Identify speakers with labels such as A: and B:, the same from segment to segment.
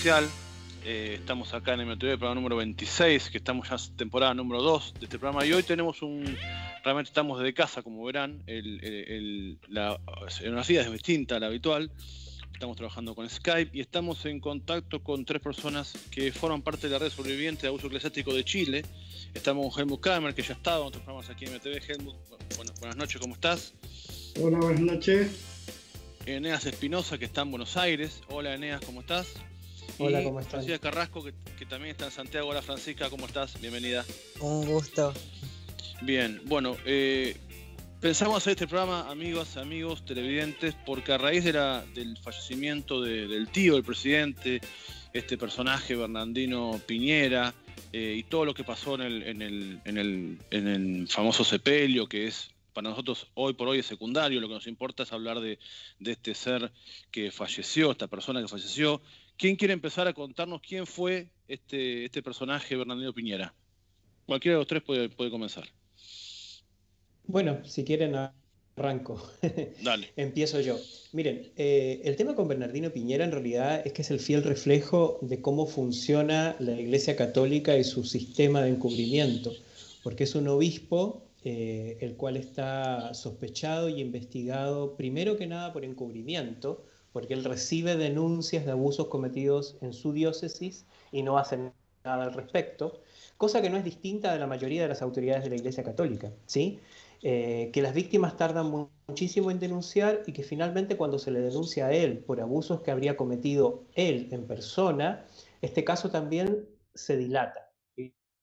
A: especial. Estamos acá en MTV, programa número 26, que estamos ya en temporada número 2 de este programa. Y hoy tenemos realmente estamos desde casa, como verán. La escenografía es distinta a la habitual. Estamos trabajando con Skype y estamos en contacto con 3 personas que forman parte de la red sobreviviente de abuso eclesiástico de Chile. Estamos con Helmut Kramer, que ya ha estado en otros programas aquí en MTV. Helmut, buenas noches, ¿cómo estás?
B: Hola, buenas noches.
A: Eneas Espinosa, que está en Buenos Aires. Hola, Eneas, ¿cómo estás?
C: Hola, ¿cómo estás?
A: Francisca Carrasco, que también está en Santiago. Hola, Francisca, ¿cómo estás? Bienvenida.
D: Un gusto.
A: Bien, bueno, pensamos hacer este programa, amigos, televidentes, porque a raíz del fallecimiento del tío del presidente, este personaje Bernardino Piñera, y todo lo que pasó en el famoso sepelio, que es para nosotros hoy por hoy es secundario. Lo que nos importa es hablar de este ser que falleció, esta persona que falleció. ¿Quién quiere empezar a contarnos quién fue este personaje Bernardino Piñera? Cualquiera de los 3 puede comenzar.
C: Bueno, si quieren arranco.
A: Dale.
C: Empiezo yo. Miren, el tema con Bernardino Piñera en realidad es que es el fiel reflejo de cómo funciona la Iglesia Católica y su sistema de encubrimiento, porque es un obispo el cual está sospechado y investigado primero que nada por encubrimiento, porque él recibe denuncias de abusos cometidos en su diócesis y no hace nada al respecto, cosa que no es distinta de la mayoría de las autoridades de la Iglesia Católica, ¿sí? Que las víctimas tardan muchísimo en denunciar y que finalmente cuando se le denuncia a él por abusos que habría cometido él en persona, este caso también se dilata.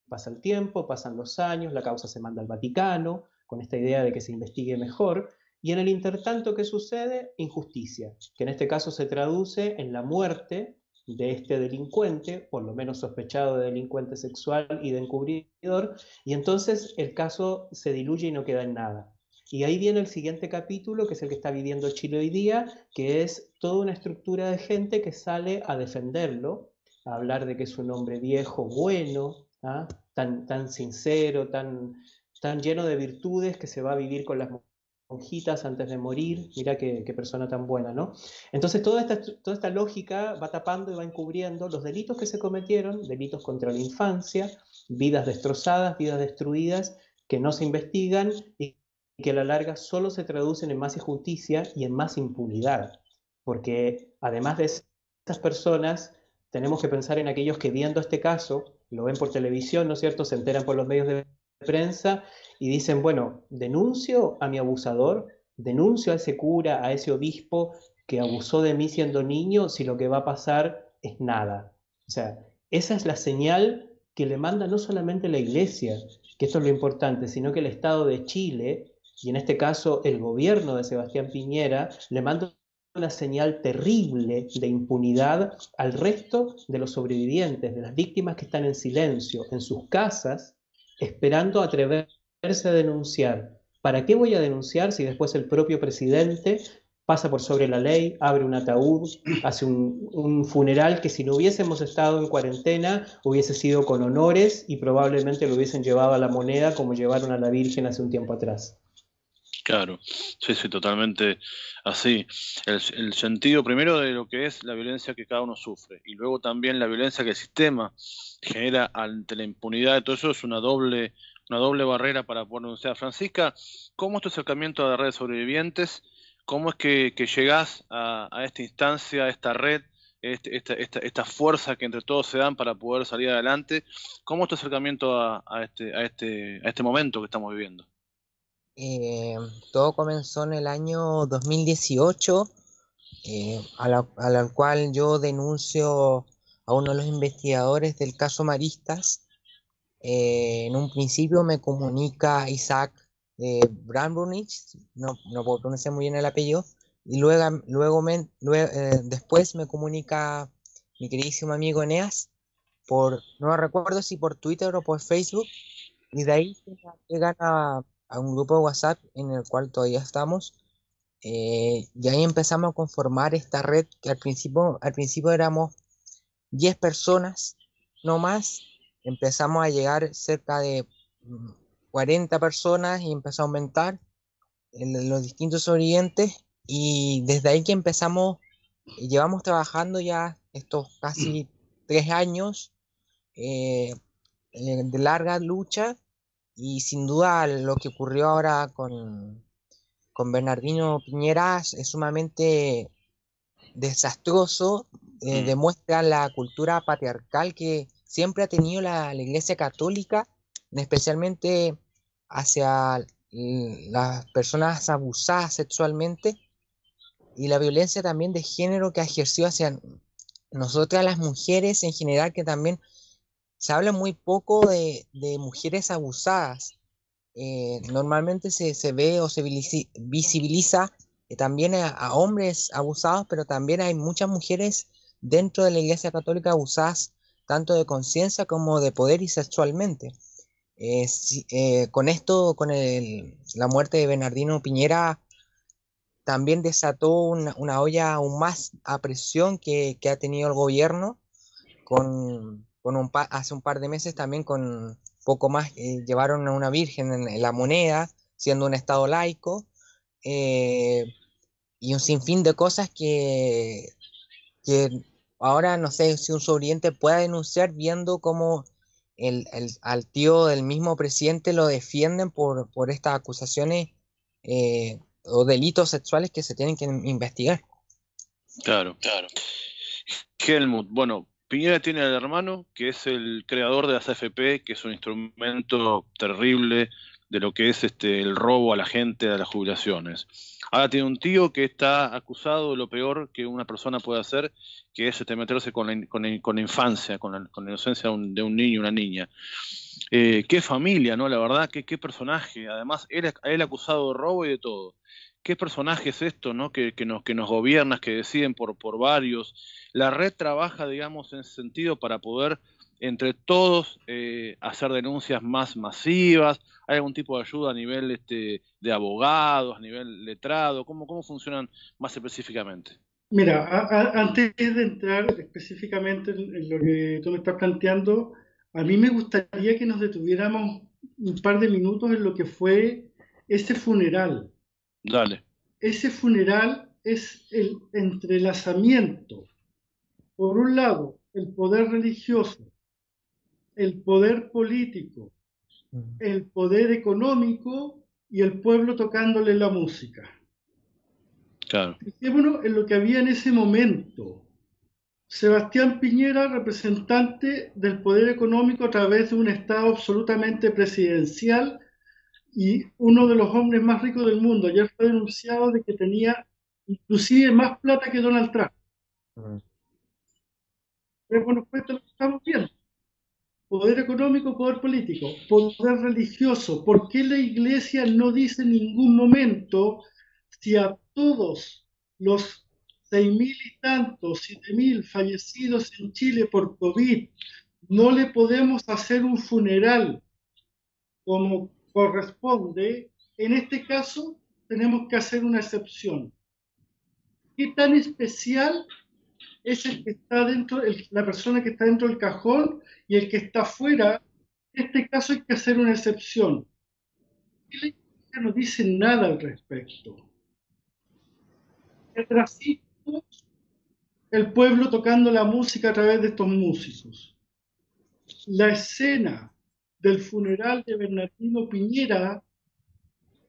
C: Pasa el tiempo, pasan los años, la causa se manda al Vaticano con esta idea de que se investigue mejor. Y en el intertanto, ¿qué sucede? Injusticia, que en este caso se traduce en la muerte de este delincuente, por lo menos sospechado de delincuente sexual y de encubridor, y entonces el caso se diluye y no queda en nada. Y ahí viene el siguiente capítulo, que es el que está viviendo Chile hoy día, que es toda una estructura de gente que sale a defenderlo, a hablar de que es un hombre viejo, bueno, ¿ah? tan sincero, tan lleno de virtudes, que se va a vivir con las monjitas antes de morir. Mira qué persona tan buena, ¿no? Entonces toda esta lógica va tapando y va encubriendo los delitos que se cometieron, delitos contra la infancia, vidas destrozadas, vidas destruidas, que no se investigan y que a la larga solo se traducen en más injusticia y en más impunidad. Porque además de estas personas, tenemos que pensar en aquellos que viendo este caso, lo ven por televisión, ¿no es cierto?, se enteran por los medios de prensa y dicen, bueno, denuncio a mi abusador, denuncio a ese cura, a ese obispo que abusó de mí siendo niño, si lo que va a pasar es nada. O sea, esa es la señal que le manda no solamente la Iglesia, que esto es lo importante, sino que el Estado de Chile, y en este caso el gobierno de Sebastián Piñera, le manda una señal terrible de impunidad al resto de los sobrevivientes, de las víctimas que están en silencio, en sus casas, esperando atreverse a denunciar. ¿Para qué voy a denunciar si después el propio presidente pasa por sobre la ley, abre un ataúd, hace un funeral que si no hubiésemos estado en cuarentena hubiese sido con honores y probablemente lo hubiesen llevado a la moneda como llevaron a la Virgen hace un tiempo atrás?
A: Claro, sí, totalmente así. El sentido primero de lo que es la violencia que cada uno sufre y luego también la violencia que el sistema genera ante la impunidad de todo eso es una doble barrera para poder denunciar. Francisca, ¿cómo es tu acercamiento a la red de sobrevivientes? ¿Cómo es que llegás a esta instancia, a esta red, esta fuerza que entre todos se dan para poder salir adelante? ¿Cómo es tu acercamiento a este momento que estamos viviendo?
D: Todo comenzó en el año 2018, a la cual yo denuncio a uno de los investigadores del caso Maristas. En un principio me comunica Isaac Brambunich, no puedo pronunciar muy bien el apellido, y después me comunica mi queridísimo amigo Eneas, no recuerdo si por Twitter o por Facebook, y de ahí llegan a un grupo de WhatsApp en el cual todavía estamos, y ahí empezamos a conformar esta red que al principio éramos 10 personas, no más. Empezamos a llegar cerca de 40 personas y empezó a aumentar los distintos sobrevivientes, y desde ahí que empezamos, llevamos trabajando ya estos casi 3 años de larga lucha, y sin duda lo que ocurrió ahora con Bernardino Piñera es sumamente desastroso. Demuestra la cultura patriarcal que siempre ha tenido la Iglesia Católica, especialmente hacia las personas abusadas sexualmente, y la violencia también de género que ha ejercido hacia nosotras las mujeres en general, que también se habla muy poco de mujeres abusadas. Normalmente se ve o se visibiliza también a hombres abusados, pero también hay muchas mujeres dentro de la Iglesia Católica abusadas tanto de conciencia como de poder y sexualmente. Con esto, la muerte de Bernardino Piñera, también desató una olla aún más a presión que ha tenido el gobierno hace un par de meses también con poco más, llevaron a una virgen en la moneda, siendo un estado laico, y un sinfín de cosas que ahora no sé si un sobreviviente pueda denunciar, viendo cómo al tío del mismo presidente lo defienden por estas acusaciones o delitos sexuales que se tienen que investigar.
A: Claro. Helmut, bueno, Piñera tiene al hermano, que es el creador de las AFP, que es un instrumento terrible de lo que es el robo a la gente, a las jubilaciones. Ahora tiene un tío que está acusado de lo peor que una persona puede hacer, que es meterse con la infancia, con la inocencia de un niño, una niña. Qué familia, ¿no? La verdad, qué personaje. Además, él acusado de robo y de todo. ¿Qué personaje es esto, ¿no? Que nos gobiernas, que deciden por varios? La red trabaja, digamos, en ese sentido para poder, entre todos, hacer denuncias más masivas. ¿Hay algún tipo de ayuda a nivel de abogados, a nivel letrado? ¿Cómo funcionan más específicamente?
B: Mira, antes de entrar específicamente en lo que tú me estás planteando, a mí me gustaría que nos detuviéramos un par de minutos en lo que fue ese funeral.
A: Dale.
B: Ese funeral es el entrelazamiento, por un lado, el poder religioso, el poder político, el poder económico y el pueblo tocándole la música.
A: Claro.
B: Fijémonos en lo que había en ese momento. Sebastián Piñera, representante del poder económico a través de un Estado absolutamente presidencial y uno de los hombres más ricos del mundo. Ayer fue denunciado de que tenía inclusive más plata que Donald Trump. Pero bueno, pues esto lo estamos viendo. Poder económico, poder político, poder religioso. ¿Por qué la Iglesia no dice en ningún momento si a todos los 6.000 y tantos, 7.000 fallecidos en Chile por COVID no le podemos hacer un funeral como corresponde? En este caso tenemos que hacer una excepción. ¿Qué tan especial es el que está dentro, la persona que está dentro del cajón y el que está afuera? En este caso hay que hacer una excepción. Y la Iglesia no dice nada al respecto. Mientras el pueblo tocando la música a través de estos músicos. La escena del funeral de Bernardino Piñera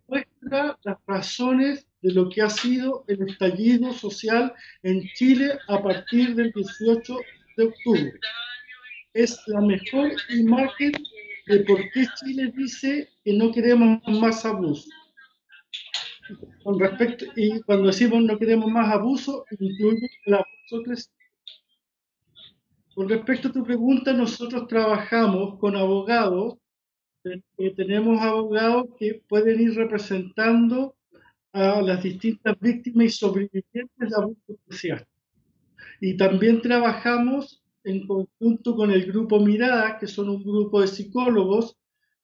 B: muestra las razones de lo que ha sido el estallido social en Chile a partir del 18 de octubre. Es la mejor imagen de por qué Chile dice que no queremos más abuso. Y cuando decimos no queremos más abuso, incluye el abuso creciente. Con respecto a tu pregunta, nosotros trabajamos con abogados, tenemos abogados que pueden ir representando a las distintas víctimas y sobrevivientes de abuso eclesiástico. Y también trabajamos en conjunto con el grupo Mirada, que son un grupo de psicólogos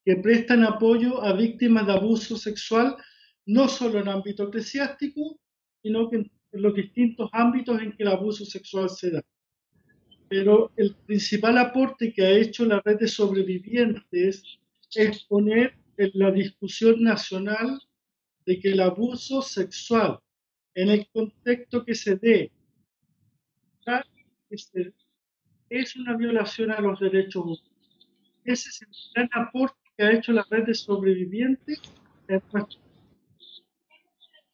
B: que prestan apoyo a víctimas de abuso sexual, no solo en ámbito eclesiástico, sino que en los distintos ámbitos en que el abuso sexual se da. Pero el principal aporte que ha hecho la red de sobrevivientes es poner en la discusión nacional de que el abuso sexual, en el contexto que se dé, es una violación a los derechos humanos. Ese es el gran aporte que ha hecho la red de sobrevivientes en nuestro.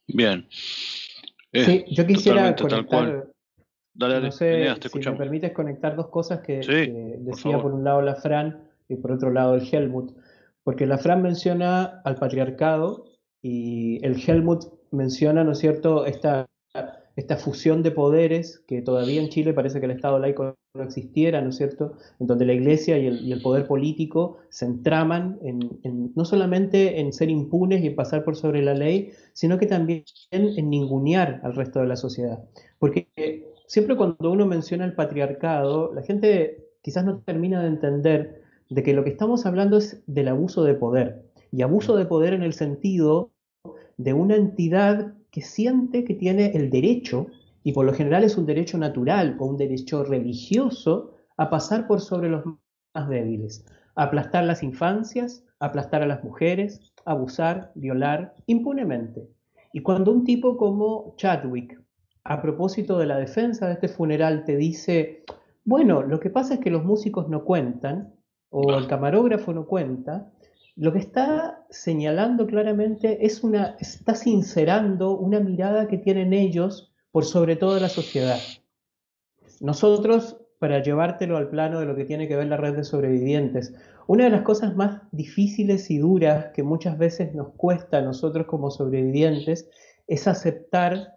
A: Bien.
C: Sí, yo quisiera
A: Totalmente tal cual.
C: conectar,
A: Dale,
C: no
A: Eneas,
C: sé
A: te
C: si me
A: escuchamos.
C: permites conectar dos cosas
A: Sí,
C: que
A: por
C: decía
A: favor.
C: por un lado la Fran y por otro lado el Helmut, porque la Fran menciona al patriarcado y el Helmut menciona, ¿no es cierto?, esta fusión de poderes que todavía en Chile parece que el Estado laico no existiera, ¿no es cierto?, en donde la Iglesia y el poder político se entraman no solamente en ser impunes y en pasar por sobre la ley, sino que también en ningunear al resto de la sociedad. Porque siempre cuando uno menciona el patriarcado, la gente quizás no termina de entender de que lo que estamos hablando es del abuso de poder. Y abuso de poder en el sentido de una entidad que siente que tiene el derecho, y por lo general es un derecho natural o un derecho religioso, a pasar por sobre los más débiles, a aplastar las infancias, a aplastar a las mujeres, abusar, violar impunemente. Y cuando un tipo como Chadwick, a propósito de la defensa de este funeral, te dice, bueno, lo que pasa es que los músicos no cuentan, o el camarógrafo no cuenta, lo que está señalando claramente está sincerando una mirada que tienen ellos por sobre toda la sociedad. Nosotros, para llevártelo al plano de lo que tiene que ver la red de sobrevivientes, una de las cosas más difíciles y duras que muchas veces nos cuesta a nosotros como sobrevivientes es aceptar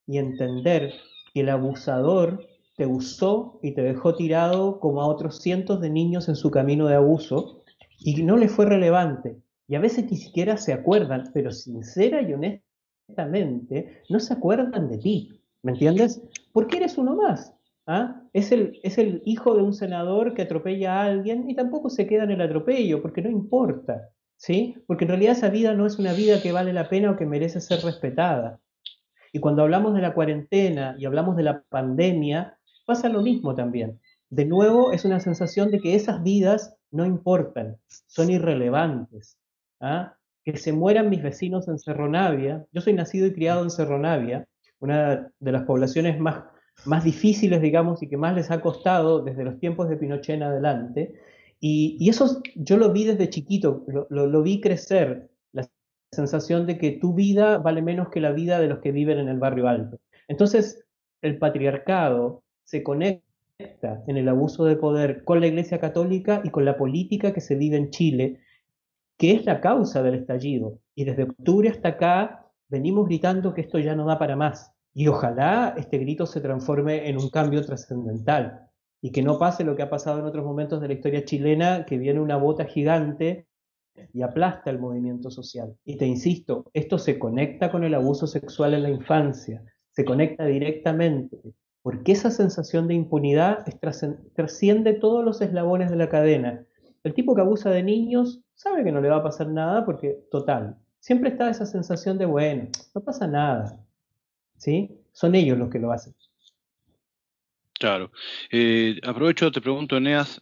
C: y entender que el abusador te usó y te dejó tirado como a otros cientos de niños en su camino de abuso y no les fue relevante. Y a veces ni siquiera se acuerdan, pero sincera y honestamente, no se acuerdan de ti. ¿Me entiendes? Porque eres uno más. ¿Ah? Es el hijo de un senador que atropella a alguien y tampoco se queda en el atropello, porque no importa. ¿Sí? Porque en realidad esa vida no es una vida que vale la pena o que merece ser respetada. Y cuando hablamos de la cuarentena y hablamos de la pandemia, pasa lo mismo también. De nuevo, es una sensación de que esas vidas no importan, son irrelevantes. ¿Ah? Que se mueran mis vecinos en Cerro Navia. Yo soy nacido y criado en Cerro Navia, una de las poblaciones más difíciles, digamos, y que más les ha costado desde los tiempos de Pinochet en adelante. Y eso yo lo vi desde chiquito, lo vi crecer, la sensación de que tu vida vale menos que la vida de los que viven en el barrio alto. Entonces, el patriarcado se conecta en el abuso de poder con la Iglesia Católica y con la política que se vive en Chile, que es la causa del estallido. Y desde octubre hasta acá venimos gritando que esto ya no da para más. Y ojalá este grito se transforme en un cambio trascendental y que no pase lo que ha pasado en otros momentos de la historia chilena, que viene una bota gigante y aplasta el movimiento social. Y te insisto, esto se conecta con el abuso sexual en la infancia, se conecta directamente, porque esa sensación de impunidad trasciende todos los eslabones de la cadena. El tipo que abusa de niños sabe que no le va a pasar nada porque, total, siempre está esa sensación de, bueno, no pasa nada, ¿sí? Son ellos los que lo hacen.
A: Claro. Aprovecho, te pregunto, Eneas,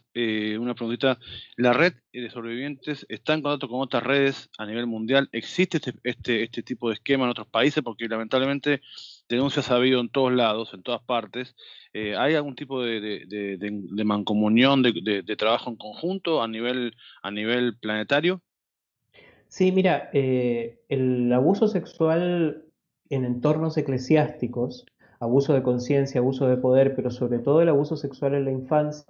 A: una preguntita. ¿La red de sobrevivientes está en contacto con otras redes a nivel mundial? ¿Existe este tipo de esquema en otros países? Porque lamentablemente denuncias ha habido en todos lados, en todas partes. ¿Hay algún tipo de mancomunión, de trabajo en conjunto a nivel planetario?
C: Sí, mira, el abuso sexual en entornos eclesiásticos, abuso de conciencia, abuso de poder, pero sobre todo el abuso sexual en la infancia,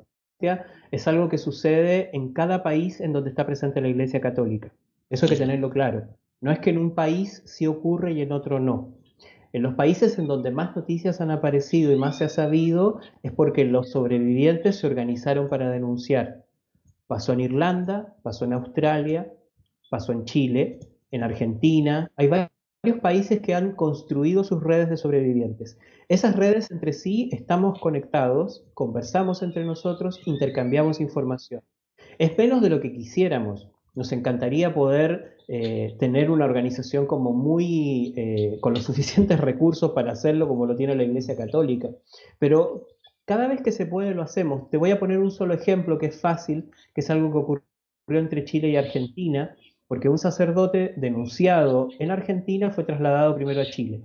C: es algo que sucede en cada país en donde está presente la Iglesia Católica. Eso hay que tenerlo claro. No es que en un país sí ocurre y en otro no. En los países en donde más noticias han aparecido y más se ha sabido es porque los sobrevivientes se organizaron para denunciar. Pasó en Irlanda, pasó en Australia, pasó en Chile, en Argentina. Hay varios países que han construido sus redes de sobrevivientes. Esas redes entre sí estamos conectados, conversamos entre nosotros, intercambiamos información. Es menos de lo que quisiéramos. Nos encantaría poder tener una organización como con los suficientes recursos para hacerlo como lo tiene la Iglesia Católica. Pero cada vez que se puede lo hacemos. Te voy a poner un solo ejemplo que es fácil, que es algo que ocurrió entre Chile y Argentina, porque un sacerdote denunciado en Argentina fue trasladado primero a Chile.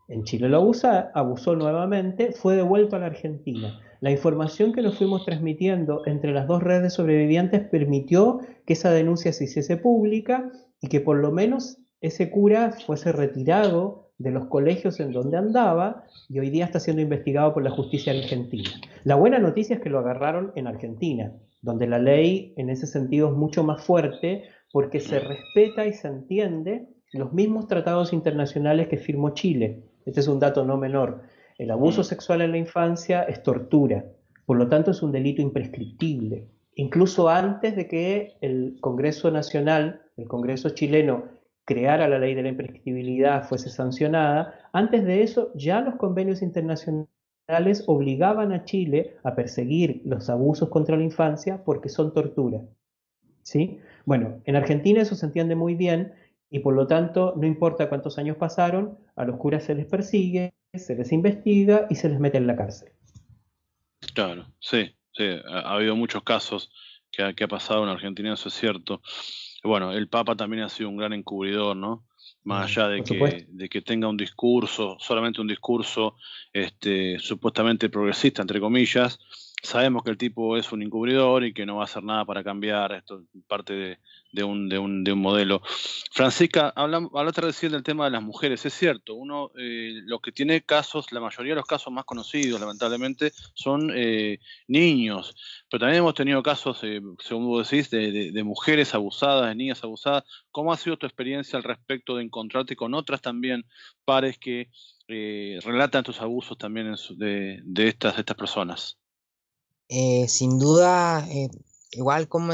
C: En Chile lo abusó nuevamente, fue devuelto a la Argentina. La información que nos fuimos transmitiendo entre las dos redes de sobrevivientes permitió que esa denuncia se hiciese pública y que por lo menos ese cura fuese retirado de los colegios en donde andaba y hoy día está siendo investigado por la justicia argentina. La buena noticia es que lo agarraron en Argentina, donde la ley en ese sentido es mucho más fuerte porque se respeta y se entiende los mismos tratados internacionales que firmó Chile. Este es un dato no menor. El abuso sexual en la infancia es tortura, por lo tanto es un delito imprescriptible. Incluso antes de que el Congreso Nacional, el Congreso chileno, creara la ley de la imprescriptibilidad, fuese sancionada, antes de eso ya los convenios internacionales obligaban a Chile a perseguir los abusos contra la infancia porque son tortura. ¿Sí? Bueno, en Argentina eso se entiende muy bien y por lo tanto no importa cuántos años pasaron, a los curas se les persigue, se les investiga y se les mete en la cárcel.
A: Claro, sí, ha habido muchos casos que ha pasado en Argentina, eso es cierto. Bueno, el Papa también ha sido un gran encubridor, ¿no? Más allá de que tenga un discurso, solamente un discurso supuestamente progresista, entre comillas, sabemos que el tipo es un encubridor y que no va a hacer nada para cambiar, esto es parte de un modelo. Francisca, hablaste recién del tema de las mujeres, es cierto, lo que tiene casos, la mayoría de los casos más conocidos, lamentablemente, son niños, pero también hemos tenido casos, según vos decís, de mujeres abusadas, de niñas abusadas. ¿Cómo ha sido tu experiencia al respecto de encontrarte con otras también pares que relatan estos abusos también de estas personas?
D: Sin duda, igual como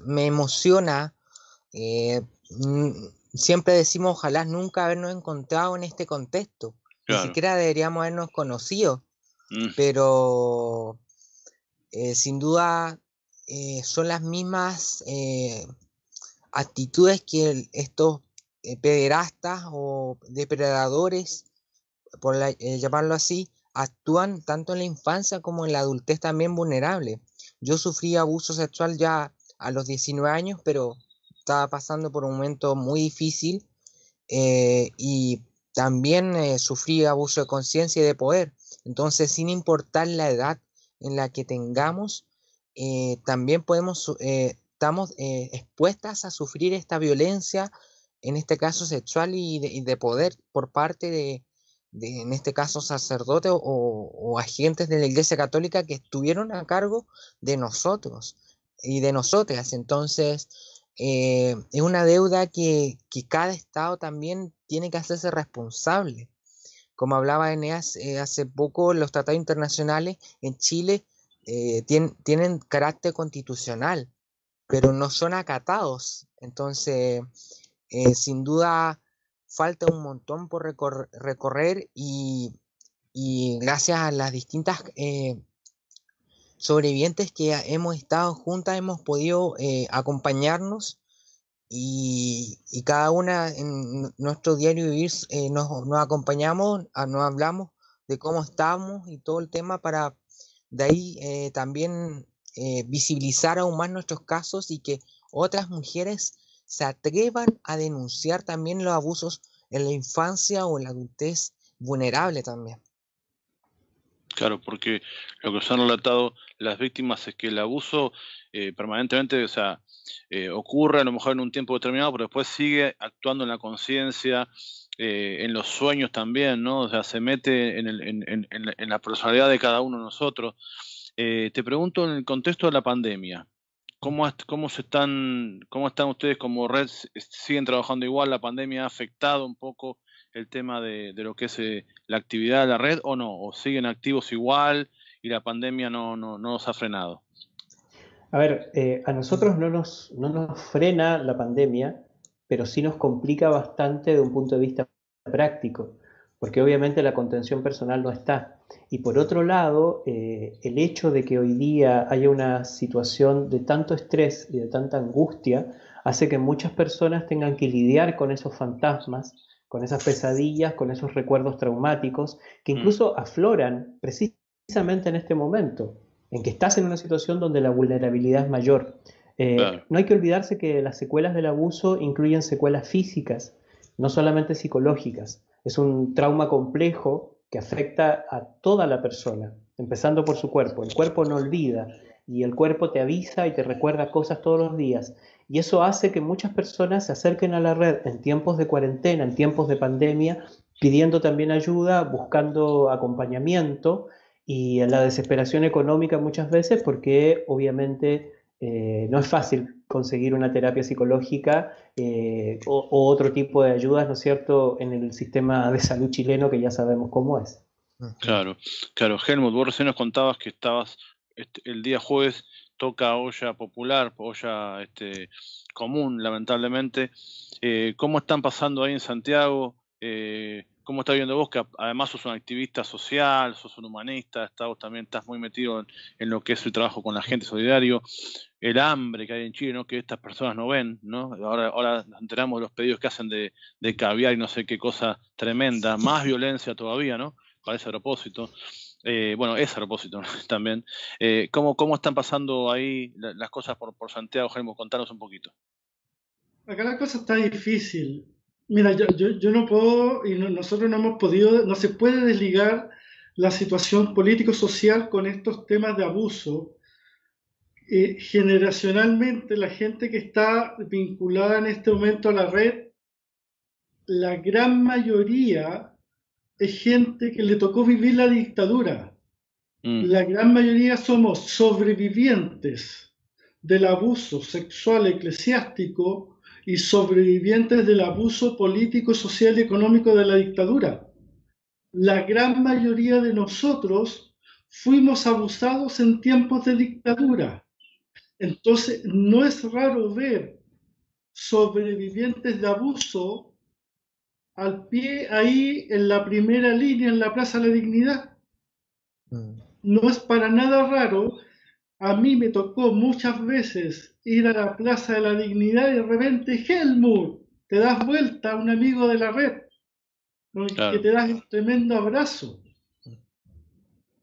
D: me emociona, siempre decimos ojalá nunca habernos encontrado en este contexto, claro. Ni siquiera deberíamos habernos conocido, pero sin duda son las mismas actitudes que estos pederastas o depredadores, por llamarlo así, actúan tanto en la infancia como en la adultez también vulnerable. Yo sufrí abuso sexual ya a los 19 años, pero estaba pasando por un momento muy difícil y también sufrí abuso de conciencia y de poder. Entonces, sin importar la edad en la que tengamos, también estamos expuestas a sufrir esta violencia, en este caso sexual y de poder por parte de en este caso sacerdotes o agentes de la Iglesia Católica que estuvieron a cargo de nosotros y de nosotras. Entonces es una deuda que cada Estado también tiene que hacerse responsable. Como hablaba Eneas hace poco, los tratados internacionales en Chile tienen carácter constitucional, pero no son acatados. Entonces sin duda falta un montón por recorrer y gracias a las distintas sobrevivientes que hemos estado juntas hemos podido acompañarnos y cada una en nuestro diario vivir nos acompañamos, nos hablamos de cómo estamos y todo el tema para de ahí también visibilizar aún más nuestros casos y que otras mujeres se atrevan a denunciar también los abusos en la infancia o en la adultez vulnerable también.
A: Claro, porque lo que os han relatado las víctimas es que el abuso permanentemente, o sea, ocurre a lo mejor en un tiempo determinado, pero después sigue actuando en la conciencia, en los sueños también, ¿no? O sea, se mete en la personalidad de cada uno de nosotros. Te pregunto en el contexto de la pandemia. ¿Cómo están ustedes como red? ¿Siguen trabajando igual? ¿La pandemia ha afectado un poco el tema de lo que es la actividad de la red o no? ¿O siguen activos igual y la pandemia no nos ha frenado?
C: A ver, a nosotros no nos frena la pandemia, pero sí nos complica bastante de un punto de vista práctico, porque obviamente la contención personal no está. Y por otro lado, el hecho de que hoy día haya una situación de tanto estrés y de tanta angustia hace que muchas personas tengan que lidiar con esos fantasmas, con esas pesadillas, con esos recuerdos traumáticos que incluso afloran precisamente en este momento, en que estás en una situación donde la vulnerabilidad es mayor. Claro. No hay que olvidarse que las secuelas del abuso incluyen secuelas físicas, no solamente psicológicas. Es un trauma complejo que afecta a toda la persona. empezando por su cuerpo. El cuerpo no olvida y el cuerpo te avisa y te recuerda cosas todos los días. Y eso hace que muchas personas se acerquen a la red en tiempos de cuarentena, en tiempos de pandemia, pidiendo también ayuda, buscando acompañamiento y en la desesperación económica muchas veces porque obviamente no es fácil conseguir una terapia psicológica o otro tipo de ayudas, ¿no es cierto?, en el sistema de salud chileno que ya sabemos cómo es.
A: Claro, claro. Helmut, vos recién nos contabas que estabas el día jueves, toca olla popular, olla común, lamentablemente. ¿Cómo están pasando ahí en Santiago? ¿Cómo estás viendo vos, que además sos un activista social, sos un humanista, también estás muy metido en lo que es el trabajo con la gente solidario, el hambre que hay en Chile, ¿no?, que estas personas no ven, ¿no? Ahora nos enteramos de los pedidos que hacen de caviar y no sé qué cosa tremenda, más violencia todavía, ¿no? Parece a propósito. Bueno, es a propósito también. ¿Cómo están pasando ahí las cosas por Santiago, Helmut? Contanos un poquito.
B: Acá la cosa está difícil. Mira, yo no puedo, y nosotros no hemos podido, no se puede desligar la situación político-social con estos temas de abuso. Generacionalmente, la gente que está vinculada en este momento a la red, la gran mayoría es gente que le tocó vivir la dictadura. La gran mayoría somos sobrevivientes del abuso sexual eclesiástico y sobrevivientes del abuso político, social y económico de la dictadura. La gran mayoría de nosotros fuimos abusados en tiempos de dictadura. Entonces, no es raro ver sobrevivientes de abuso al pie ahí en la primera línea en la Plaza de la Dignidad. No es para nada raro. A mí me tocó muchas veces ir a la Plaza de la Dignidad y de repente, Helmut, te das vuelta a un amigo de la red, ¿no?, claro, que te das un tremendo abrazo.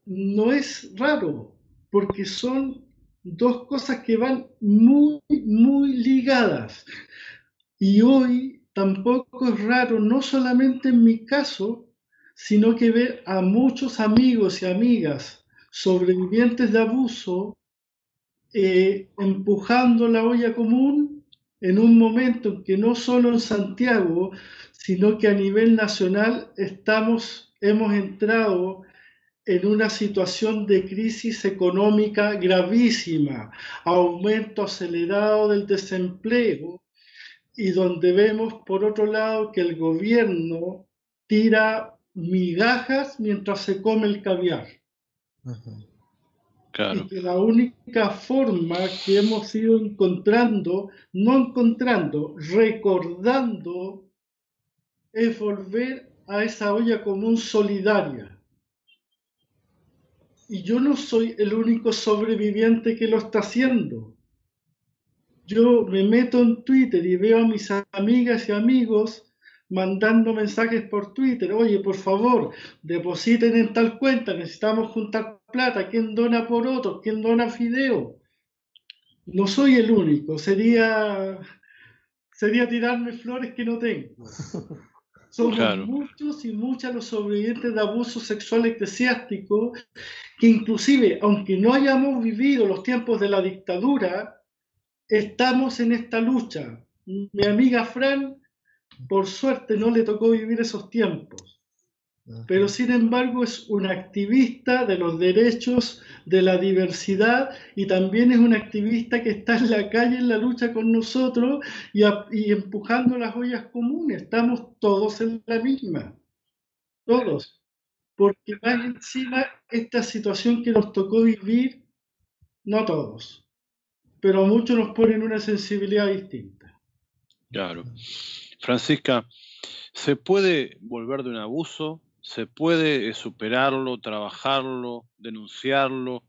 B: No es raro, porque son dos cosas que van muy, muy ligadas. Y hoy tampoco es raro, no solamente en mi caso, sino que ver a muchos amigos y amigas sobrevivientes de abuso empujando la olla común en un momento en que no solo en Santiago, sino que a nivel nacional hemos entrado en una situación de crisis económica gravísima, aumento acelerado del desempleo, y donde vemos por otro lado que el gobierno tira migajas mientras se come el caviar. Claro. Y que la única forma que hemos ido recordando, es volver a esa olla común solidaria. Y yo no soy el único sobreviviente que lo está haciendo. Yo me meto en Twitter y veo a mis amigas y amigos mandando mensajes por Twitter: oye, por favor, depositen en tal cuenta, necesitamos juntar plata, ¿quién dona por otro? ¿Quién dona fideo? No soy el único, sería tirarme flores que no tengo. Somos claro, muchos y muchas los sobrevivientes de abuso sexual eclesiástico que inclusive, aunque no hayamos vivido los tiempos de la dictadura, estamos en esta lucha. Mi amiga Fran, por suerte, no le tocó vivir esos tiempos, pero sin embargo es una activista de los derechos, de la diversidad, y también es una activista que está en la calle en la lucha con nosotros y empujando las ollas comunes. Estamos todos en la misma, todos, porque más encima esta situación que nos tocó vivir, no todos, pero a muchos nos ponen una sensibilidad distinta.
A: Claro. Francisca, ¿se puede volver de un abuso? ¿Se puede superarlo, trabajarlo, denunciarlo?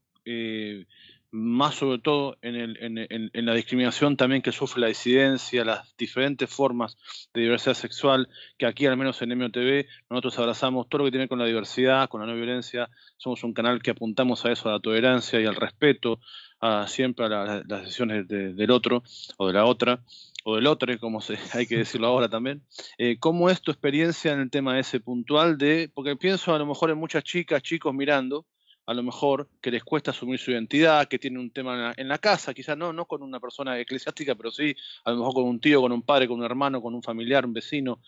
A: Más sobre todo en la discriminación también que sufre la disidencia, las diferentes formas de diversidad sexual, que aquí al menos en MOTV nosotros abrazamos todo lo que tiene con la diversidad, con la no violencia. Somos un canal que apuntamos a eso, a la tolerancia y al respeto, siempre a las decisiones del otro o de la otra, o del otro, como hay que decirlo ahora también. ¿Cómo es tu experiencia en el tema ese puntual porque pienso a lo mejor en muchas chicas, chicos mirando, a lo mejor que les cuesta asumir su identidad, que tienen un tema en la casa, quizás no con una persona eclesiástica, pero sí a lo mejor con un tío, con un padre, con un hermano, con un familiar, un vecino.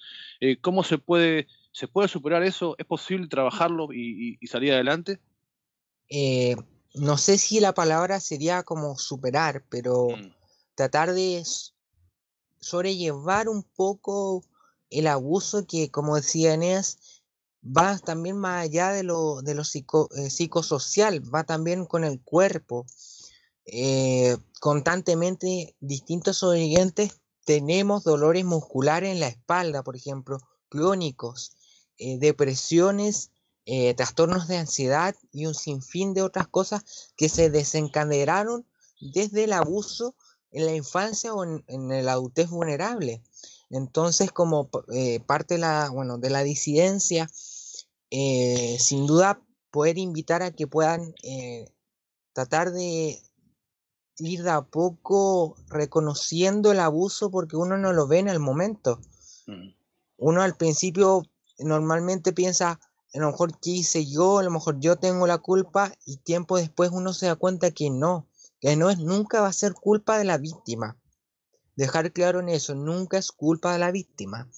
A: ¿Cómo se puede superar eso? ¿Es posible trabajarlo y salir adelante?
D: No sé si la palabra sería como superar, pero tratar de sobrellevar un poco el abuso que, como decía Eneas, va también más allá de lo psicosocial, va también con el cuerpo. Constantemente distintos sobrevivientes tenemos dolores musculares en la espalda, por ejemplo, crónicos, depresiones, trastornos de ansiedad y un sinfín de otras cosas que se desencadenaron desde el abuso en la infancia o en la adultez vulnerable. Entonces, como parte de la disidencia, sin duda poder invitar a que puedan tratar de ir de a poco reconociendo el abuso, porque uno no lo ve en el momento. Uno al principio normalmente piensa, a lo mejor qué hice yo, a lo mejor yo tengo la culpa, y tiempo después uno se da cuenta que no es, nunca va a ser culpa de la víctima. Dejar claro en eso, nunca es culpa de la víctima.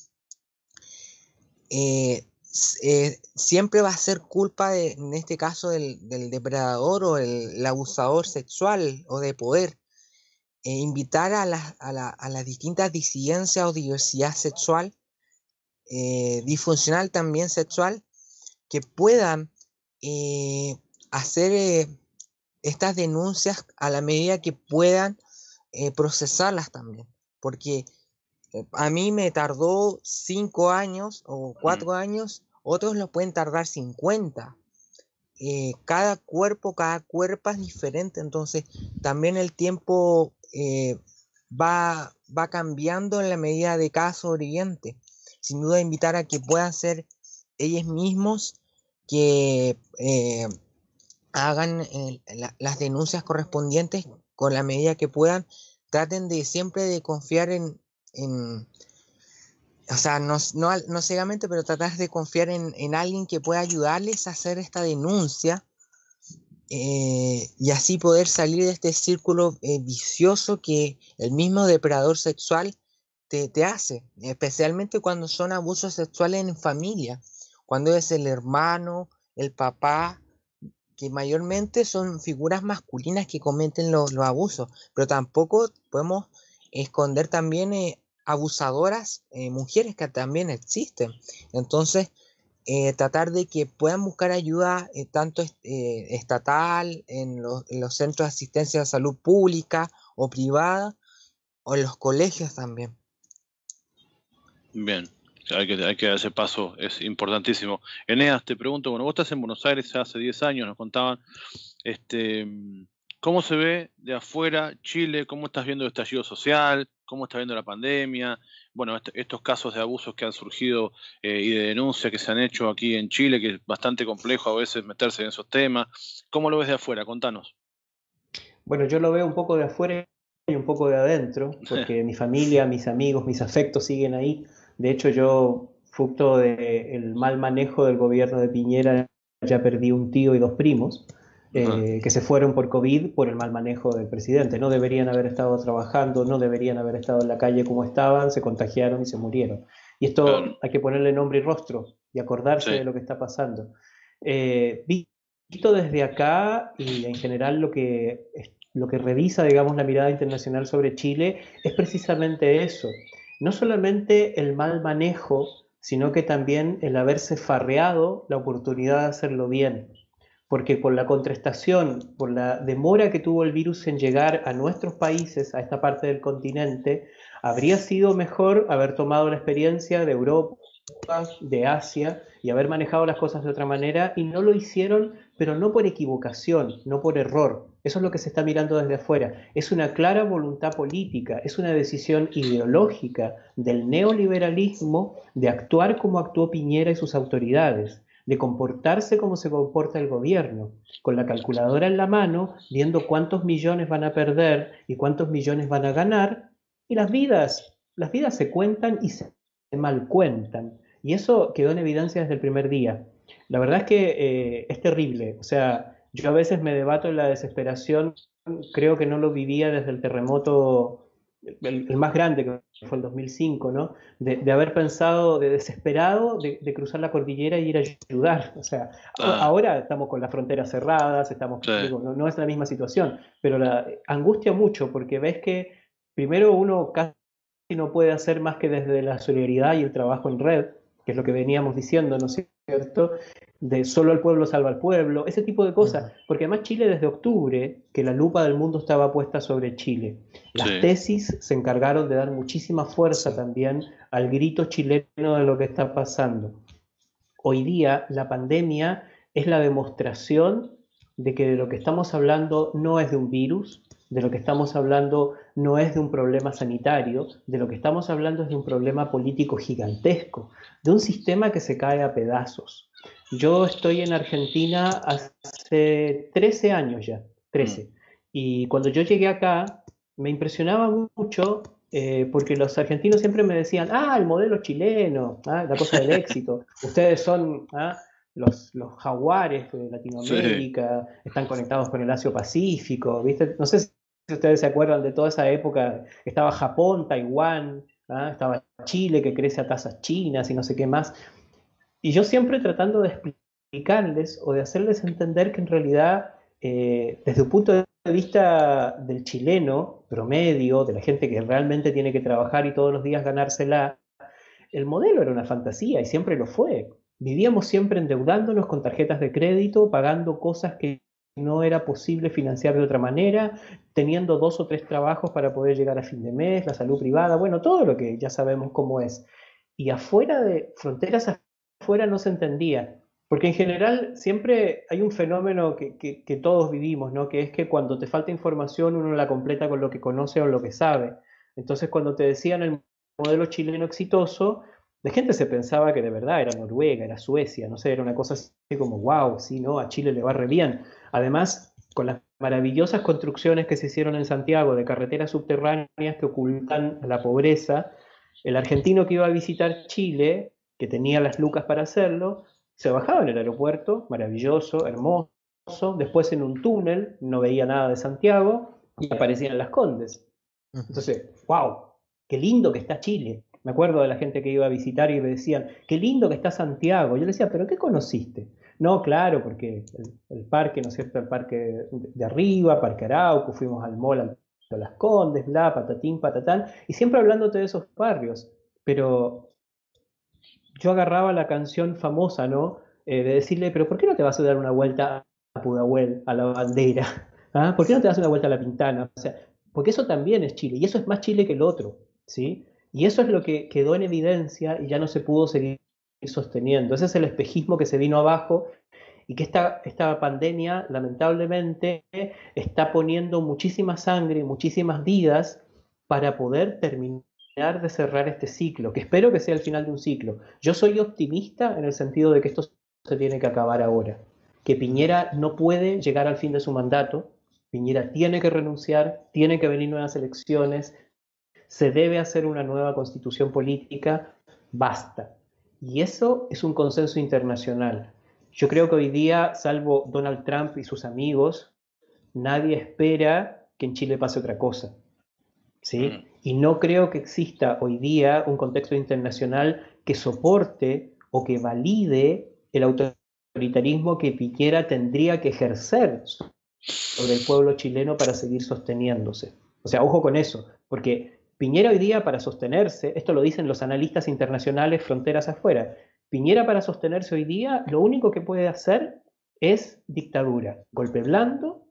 D: Siempre va a ser culpa en este caso del depredador o el abusador sexual o de poder. Invitar a las distintas disidencias o diversidad sexual, disfuncional también sexual, que puedan hacer estas denuncias a la medida que puedan procesarlas también, porque a mí me tardó 5 años o 4 años, otros lo pueden tardar 50. Cada cuerpo es diferente, entonces también el tiempo va cambiando en la medida de cada sobreviviente. Sin duda invitar a que puedan ser ellos mismos que hagan las denuncias correspondientes con la medida que puedan. Traten de siempre de confiar en o sea, no ciegamente, pero tratar de confiar en alguien que pueda ayudarles a hacer esta denuncia, y así poder salir de este círculo vicioso que el mismo depredador sexual te hace, especialmente cuando son abusos sexuales en familia, cuando es el hermano, el papá, que mayormente son figuras masculinas que cometen los abusos, pero tampoco podemos esconder también abusadoras mujeres que también existen. Entonces, tratar de que puedan buscar ayuda tanto estatal, en los centros de asistencia de salud pública o privada, o en los colegios también.
A: Bien, hay que dar ese paso, es importantísimo. Eneas, te pregunto, bueno, vos estás en Buenos Aires hace 10 años, nos contaban, ¿cómo se ve de afuera Chile? ¿Cómo estás viendo el estallido social? ¿Cómo estás viendo la pandemia? Bueno, estos casos de abusos que han surgido y de denuncias que se han hecho aquí en Chile, que es bastante complejo a veces meterse en esos temas. ¿Cómo lo ves de afuera? Contanos.
C: Bueno, yo lo veo un poco de afuera y un poco de adentro, porque mi familia, mis amigos, mis afectos siguen ahí. De hecho, yo, fruto del mal manejo del gobierno de Piñera, ya perdí un tío y 2 primos, que se fueron por COVID por el mal manejo del presidente. No deberían haber estado trabajando, no deberían haber estado en la calle como estaban, se contagiaron y se murieron. Y esto hay que ponerle nombre y rostro y acordarse de lo que está pasando. Visto desde acá y en general lo que revisa, digamos, la mirada internacional sobre Chile es precisamente eso. No solamente el mal manejo, sino que también el haberse farreado la oportunidad de hacerlo bien. Porque por la contrastación, por la demora que tuvo el virus en llegar a nuestros países, a esta parte del continente, habría sido mejor haber tomado la experiencia de Europa, de Asia, y haber manejado las cosas de otra manera, y no lo hicieron, pero no por equivocación, no por error. Eso es lo que se está mirando desde afuera. Es una clara voluntad política, es una decisión ideológica del neoliberalismo de actuar como actuó Piñera y sus autoridades, de comportarse como se comporta el gobierno, con la calculadora en la mano, viendo cuántos millones van a perder y cuántos millones van a ganar, y las vidas se cuentan y se mal cuentan. Y eso quedó en evidencia desde el primer día. La verdad es que es terrible. O sea, Yo a veces me debato en la desesperación, creo que no lo vivía desde el terremoto, el más grande que fue el 2005, ¿no? De haber pensado de desesperado de cruzar la cordillera y ir a ayudar. O sea,
A: Ah,
C: ahora estamos con las fronteras cerradas,
A: sí,
C: digo, no es la misma situación, pero angustia mucho porque ves que primero uno casi no puede hacer más que desde la solidaridad y el trabajo en red, que es lo que veníamos diciendo, ¿no es cierto? De solo el pueblo salva al pueblo, ese tipo de cosas, porque además Chile desde octubre, que la lupa del mundo estaba puesta sobre Chile, las
A: sí,
C: tesis se encargaron de dar muchísima fuerza
D: Sí.
C: también al grito chileno de lo que está pasando. Hoy día la pandemia es la demostración de que de lo que estamos hablando no es de un virus, de lo que estamos hablando no es de un problema sanitario, de lo que estamos hablando es de un problema político gigantesco, de un sistema que se cae a pedazos. Yo estoy en Argentina hace 13 años ya,
A: mm,
C: 13. Y cuando yo llegué acá, me impresionaba mucho porque los argentinos siempre me decían, el modelo chileno, la cosa del éxito, ustedes son los jaguares de
A: sí,
C: Latinoamérica, están conectados con el Asia-Pacífico, ¿viste? No sé si ustedes se acuerdan de toda esa época, estaba Japón, Taiwán, estaba Chile que crece a tasas chinas y no sé qué más. Y yo siempre tratando de explicarles o de hacerles entender que en realidad, desde un punto de vista del chileno promedio, de la gente que realmente tiene que trabajar y todos los días ganársela, el modelo era una fantasía y siempre lo fue. Vivíamos siempre endeudándonos con tarjetas de crédito, pagando cosas que no era posible financiar de otra manera, teniendo 2 o 3 trabajos para poder llegar a fin de mes, la salud privada, bueno, todo lo que ya sabemos cómo es. Y afuera de fronteras afuera no se entendía, porque en general siempre hay un fenómeno que todos vivimos, ¿no? Que es que cuando te falta información uno la completa con lo que conoce o lo que sabe. Entonces cuando te decían el modelo chileno exitoso, la gente se pensaba que de verdad era Noruega, era Suecia, no sé, era una cosa así como, wow, sí, ¿no? A Chile le va re bien. Además, con las maravillosas construcciones que se hicieron en Santiago de carreteras subterráneas que ocultan la pobreza, el argentino que iba a visitar Chile, que tenía las lucas para hacerlo, se bajaba en el aeropuerto, maravilloso, hermoso, después en un túnel, no veía nada de Santiago y aparecían Las Condes.
D: Ujú.
C: Entonces, wow, qué lindo que está Chile. Me acuerdo de la gente que iba a visitar y me decían, qué lindo que está Santiago. Yo le decía, ¿pero qué conociste? No, claro, porque el parque, ¿no es cierto? El parque de arriba, Parque Arauco, fuimos al mall de Las Condes, bla, patatín, patatán, y siempre hablándote de esos barrios. Pero yo agarraba la canción famosa, ¿no? De decirle, pero ¿por qué no te vas a dar una vuelta a Pudahuel, a la bandera? ¿Ah? ¿Por qué no te das una vuelta a la Pintana? O sea, porque eso también es Chile, y eso es más Chile que el otro, ¿sí? Y eso es lo que quedó en evidencia y ya no se pudo seguir sosteniendo. Ese es el espejismo que se vino abajo y que esta pandemia, lamentablemente, está poniendo muchísima sangre, muchísimas vidas para poder terminar de cerrar este ciclo, que espero que sea el final de un ciclo. Yo soy optimista en el sentido de que esto se tiene que acabar ahora, que Piñera no puede llegar al fin de su mandato, Piñera tiene que renunciar, tiene que venir nuevas elecciones, se debe hacer una nueva constitución política, basta. Y eso es un consenso internacional. Yo creo que hoy día, salvo Donald Trump y sus amigos, nadie espera que en Chile pase otra cosa.
A: mm,
C: ¿Sí? Y no creo que exista hoy día un contexto internacional que soporte o que valide el autoritarismo que Piñera tendría que ejercer sobre el pueblo chileno para seguir sosteniéndose. O sea, ojo con eso, porque Piñera hoy día para sostenerse, esto lo dicen los analistas internacionales fronteras afuera, Piñera para sostenerse hoy día lo único que puede hacer es dictadura, golpe blando,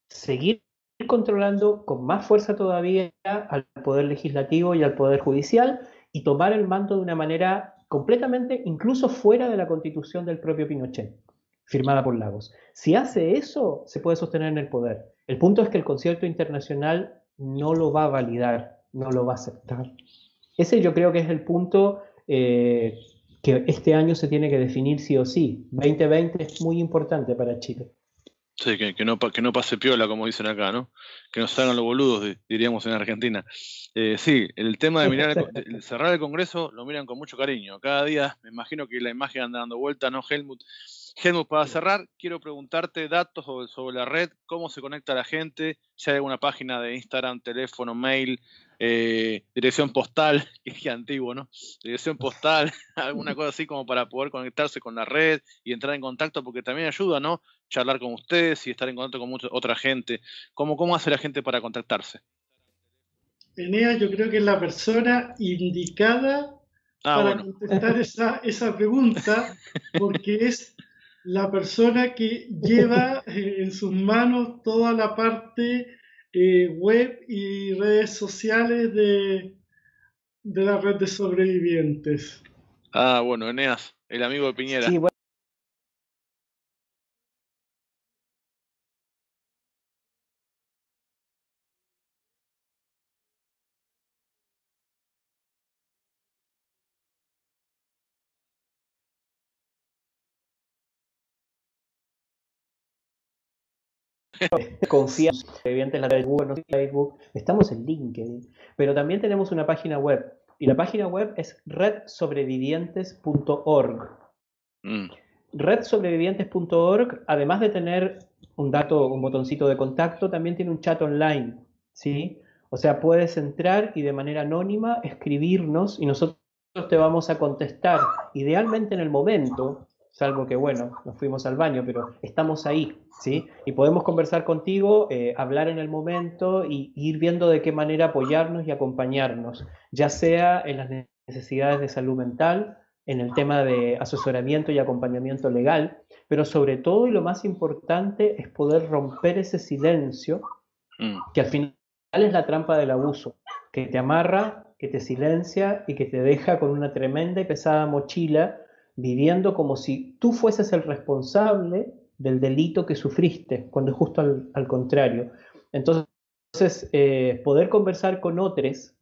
C: seguir controlando con más fuerza todavía al poder legislativo y al poder judicial y tomar el mando de una manera completamente, incluso fuera de la constitución del propio Pinochet, firmada por Lagos. Si hace eso, se puede sostener en el poder. El punto es que el concierto internacional no lo va a validar, no lo va a aceptar. Ese yo creo que es el punto que este año se tiene que definir sí o sí. 2020 es muy importante para Chile.
A: sí, que no pase piola, como dicen acá, ¿no? Que no salgan los boludos, diríamos en Argentina. Sí, el tema de mirar, de cerrar el Congreso lo miran con mucho cariño. Cada día, me imagino que la imagen anda dando vuelta, ¿no, Helmut? Helmut, para cerrar, quiero preguntarte datos sobre la red, cómo se conecta la gente, si hay alguna página de Instagram, teléfono, mail, dirección postal, que es antiguo, ¿no? Dirección postal, alguna cosa así como para poder conectarse con la red y entrar en contacto, porque también ayuda, ¿no? Charlar con ustedes y estar en contacto con otra gente. ¿Cómo hace la gente para contactarse?
B: Eneas, yo creo que es la persona indicada para contestar esa pregunta, porque es la persona que lleva en sus manos toda la parte web y redes sociales de la red de sobrevivientes.
A: Ah, bueno, Eneas, el amigo de Piñera.
C: Sí, bueno. Confiamos en la red de Google, Facebook, estamos en LinkedIn, pero también tenemos una página web, y la página web es redsobrevivientes.org. Redsobrevivientes.org, además de tener un botoncito de contacto, también tiene un chat online, ¿sí? O sea, puedes entrar y de manera anónima escribirnos y nosotros te vamos a contestar, idealmente en el momento, salvo que, bueno, nos fuimos al baño, pero estamos ahí, ¿sí? Y podemos conversar contigo, hablar en el momento y ir viendo de qué manera apoyarnos y acompañarnos, ya sea en las necesidades de salud mental, en el tema de asesoramiento y acompañamiento legal, pero sobre todo y lo más importante es poder romper ese silencio que al final es la trampa del abuso, que te amarra, que te silencia y que te deja con una tremenda y pesada mochila viviendo como si tú fueses el responsable del delito que sufriste, cuando es justo al contrario. Entonces, poder conversar con otros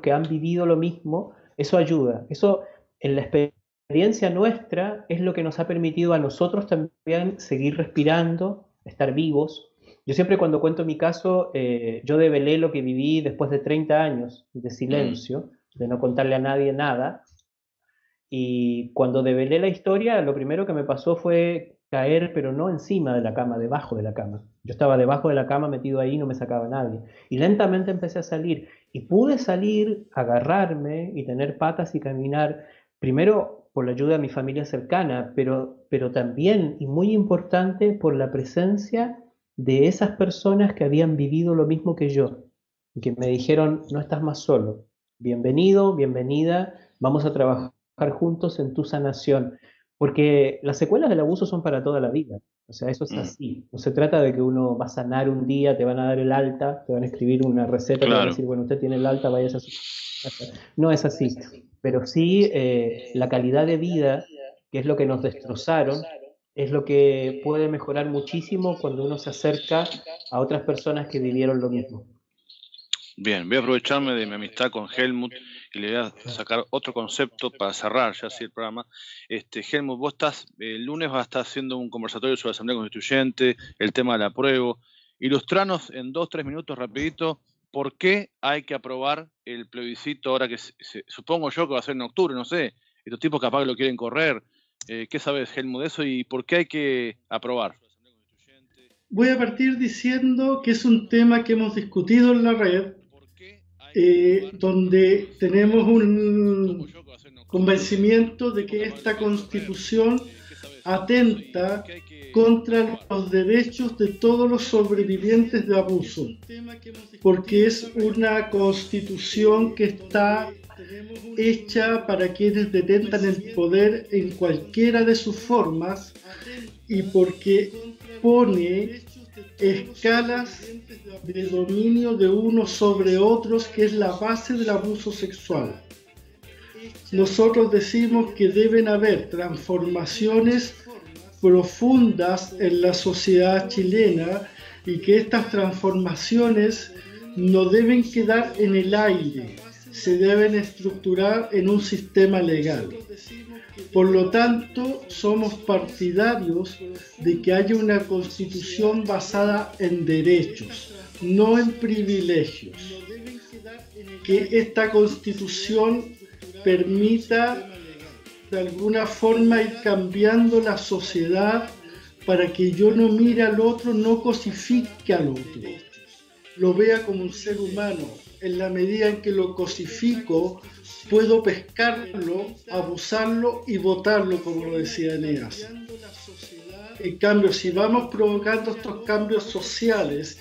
C: que han vivido lo mismo, eso ayuda. Eso, en la experiencia nuestra, es lo que nos ha permitido a nosotros también seguir respirando, estar vivos. Yo siempre cuando cuento mi caso, yo develé lo que viví después de 30 años de silencio, de no contarle a nadie nada. Y cuando develé la historia, lo primero que me pasó fue caer, pero no encima de la cama, debajo de la cama. Yo estaba debajo de la cama metido ahí, no me sacaba nadie. Y lentamente empecé a salir. Y pude salir, agarrarme y tener patas y caminar, primero por la ayuda de mi familia cercana, pero también, y muy importante, por la presencia de esas personas que habían vivido lo mismo que yo. Y que me dijeron, no estás más solo. Bienvenido, bienvenida, vamos a trabajar juntos en tu sanación, porque las secuelas del abuso son para toda la vida, o sea, eso es así, no se trata de que uno va a sanar un día, te van a dar el alta, te van a escribir una receta, te van a decir, bueno, usted tiene el alta, vayas a su casa. No es así, pero sí la calidad de vida, que es lo que nos destrozaron, es lo que puede mejorar muchísimo cuando uno se acerca a otras personas que vivieron lo mismo.
A: Bien, voy a aprovecharme de mi amistad con Helmut y le voy a sacar otro concepto para cerrar ya así el programa. Helmut, vos el lunes vas a estar haciendo un conversatorio sobre la Asamblea Constituyente, el tema del apruebo. Ilustranos en 2-3 minutos rapidito por qué hay que aprobar el plebiscito ahora que supongo yo que va a ser en octubre, no sé. Estos tipos capaz que lo quieren correr. ¿Qué sabes, Helmut, de eso y por qué hay que aprobar?
B: Voy a partir diciendo que es un tema que hemos discutido en la red, donde tenemos un convencimiento de que esta Constitución atenta contra los derechos de todos los sobrevivientes de abuso, porque es una Constitución que está hecha para quienes detentan el poder en cualquiera de sus formas y porque pone escalas de dominio de unos sobre otros, que es la base del abuso sexual. Nosotros decimos que deben haber transformaciones profundas en la sociedad chilena y que estas transformaciones no deben quedar en el aire, se deben estructurar en un sistema legal. Por lo tanto, somos partidarios de que haya una constitución basada en derechos, no en privilegios. Que esta constitución permita de alguna forma ir cambiando la sociedad para que yo no mire al otro, no cosifique al otro, lo vea como un ser humano. En la medida en que lo cosifico, puedo pescarlo, abusarlo y botarlo, como lo decía Eneas. En cambio, si vamos provocando estos cambios sociales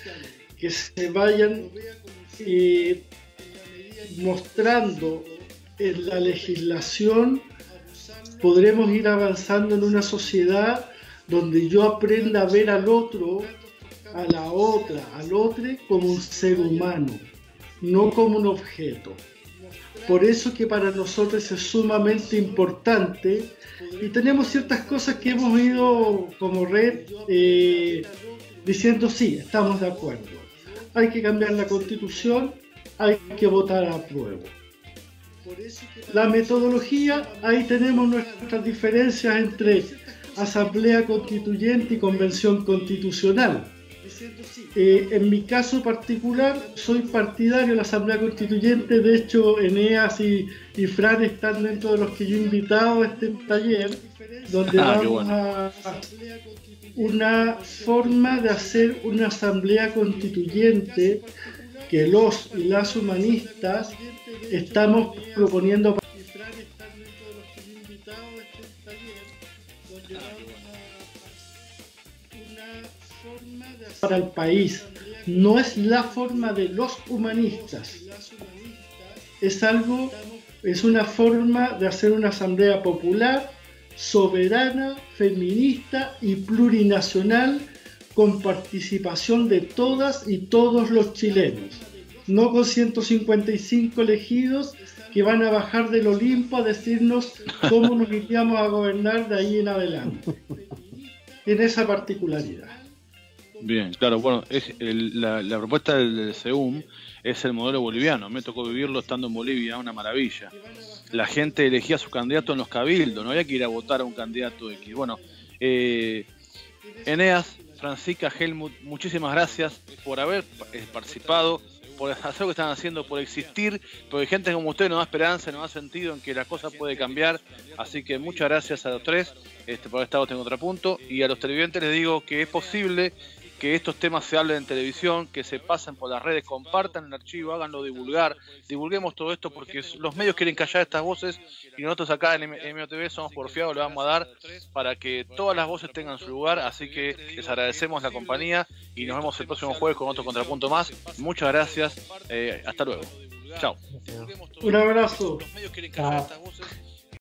B: que se vayan mostrando en la legislación, podremos ir avanzando en una sociedad donde yo aprenda a ver al otro, a la otra, al otro como un ser humano, no como un objeto. Por eso que para nosotros es sumamente importante, y tenemos ciertas cosas que hemos ido como red diciendo sí, estamos de acuerdo. Hay que cambiar la Constitución, hay que votar a prueba. La metodología, ahí tenemos nuestras diferencias entre Asamblea Constituyente y Convención Constitucional. En mi caso particular, soy partidario de la Asamblea Constituyente. De hecho, Eneas y Fran están dentro de los que yo he invitado a este taller, donde vamos a una forma de hacer una Asamblea Constituyente que los y las humanistas estamos proponiendo para el país. No es la forma de los humanistas, es una forma de hacer una asamblea popular, soberana, feminista y plurinacional, con participación de todas y todos los chilenos, no con 155 elegidos que van a bajar del Olimpo a decirnos cómo nos iríamos a gobernar de ahí en adelante. En esa particularidad.
A: Bien, claro, bueno, la propuesta del SEUM es el modelo boliviano. Me tocó vivirlo estando en Bolivia, una maravilla. La gente elegía a su candidato en los cabildos, no había que ir a votar a un candidato X. Bueno, Eneas, Francisca, Helmut, muchísimas gracias por haber participado, por hacer lo que están haciendo, por existir, porque gente como usted nos da esperanza, nos da sentido en que la cosa puede cambiar. Así que muchas gracias a los tres por haber estado en Contrapunto, y a los televidentes les digo que es posible que estos temas se hablen en televisión, que se pasen por las redes, compartan el archivo, háganlo divulgar, divulguemos todo esto, porque los medios quieren callar estas voces y nosotros acá en MOTV somos porfiados, le vamos a dar para que todas las voces tengan su lugar. Así que les agradecemos la compañía y nos vemos el próximo jueves con otro Contrapunto más. Muchas gracias, hasta luego. Chao.
B: Un abrazo.
A: Los medios quieren callar estas voces